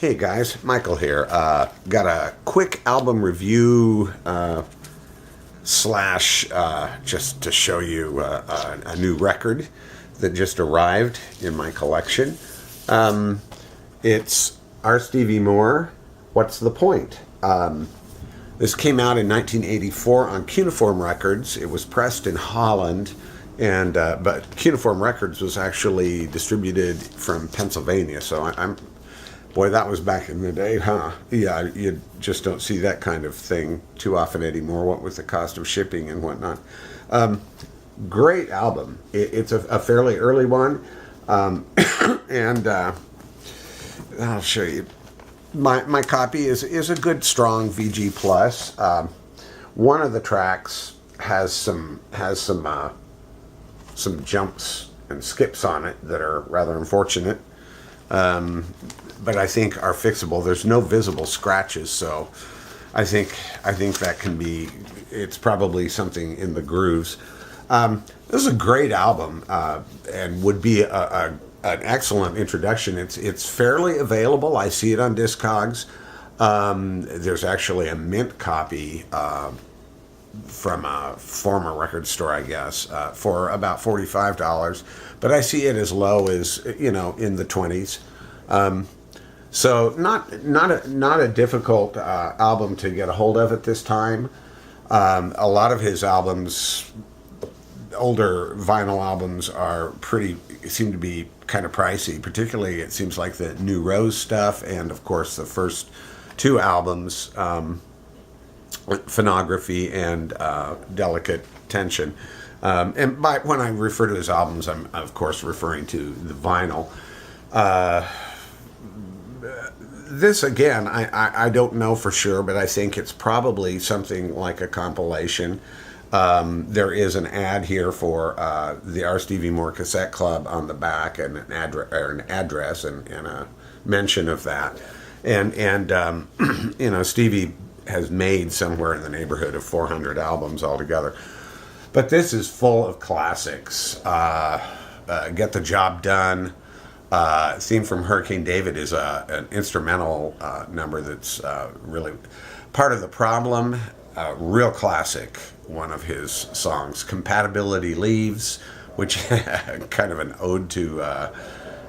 Hey guys, Michael here. Got a quick album review slash just to show you a new record that just arrived in my collection. It's Stevie Moore, What's the Point? This came out in 1984 on Cuneiform Records. It was pressed in Holland, and but Cuneiform Records was actually distributed from Pennsylvania. So boy, that was back in the day, huh? Yeah, you just don't see that kind of thing too often anymore, what with the cost of shipping and whatnot. Great album. It's a fairly early one, and I'll show you. My copy is a good, strong VG plus. One of the tracks has some jumps and skips on it that are rather unfortunate. But I think are fixable. There's no visible scratches, so I think that can be. It's probably something in the grooves. This is a great album, and would be an excellent introduction. It's fairly available. I see it on Discogs. There's actually a mint copy from a former record store, I guess, for about $45. But I see it as low as in the 20s. So not a difficult album to get a hold of at this time. A lot of his albums, older vinyl albums, seem to be kind of pricey. Particularly, it seems like the New Rose stuff, and of course the first two albums, Phonography and Delicate Tension. And when I refer to his albums, I'm of course referring to the vinyl. This, again, I don't know for sure, but I think it's probably something like a compilation. There is an ad here for the Stevie Moore Cassette Club on the back, and an address and a mention of that. And Stevie has made somewhere in the neighborhood of 400 albums altogether. But this is full of classics. Get the Job Done. Theme from Hurricane David is an instrumental number that's really part of the problem. Real classic, one of his songs. Compatibility Leaves, which kind of an ode to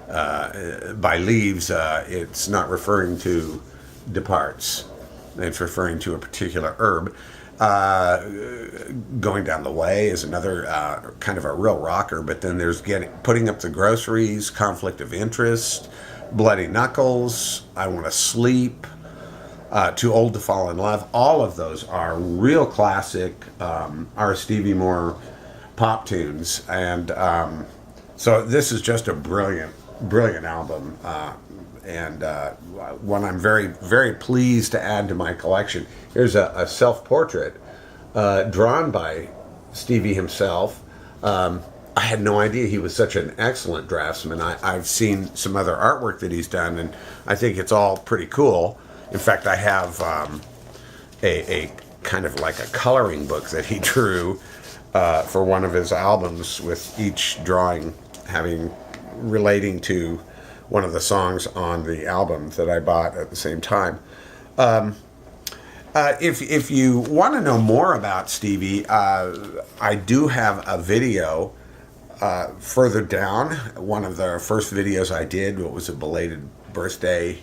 by Leaves. It's not referring to departs. It's referring to a particular herb. Going Down the Way is another kind of a real rocker, but then there's Putting Up the Groceries, Conflict of Interest, Bloody Knuckles, I Want to Sleep, Too Old to Fall in Love. All of those are real classic Stevie Moore pop tunes, and so this is just a brilliant album, and one I'm very, very pleased to add to my collection. Here's a self-portrait drawn by Stevie himself. I had no idea he was such an excellent draftsman. I've seen some other artwork that he's done, and I think it's all pretty cool. In fact, I have a kind of like a coloring book that he drew for one of his albums, with each drawing relating to one of the songs on the album that I bought at the same time. If you want to know more about Stevie, I do have a video further down. One of the first videos I did, what was a belated birthday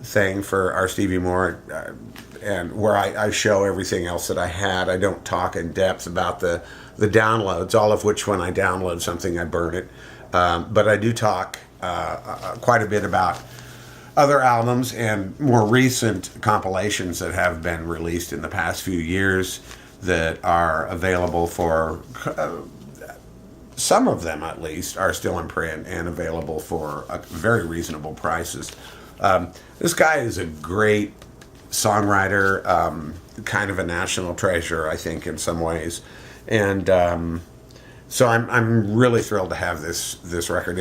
thing for Stevie Moore, and where I show everything else that I had. I don't talk in depth about the downloads, all of which when I download something I burn it. But I do talk quite a bit about other albums and more recent compilations that have been released in the past few years that are available for, some of them at least, are still in print and available for very reasonable prices. This guy is a great songwriter, kind of a national treasure, I think, in some ways. And so I'm really thrilled to have this record.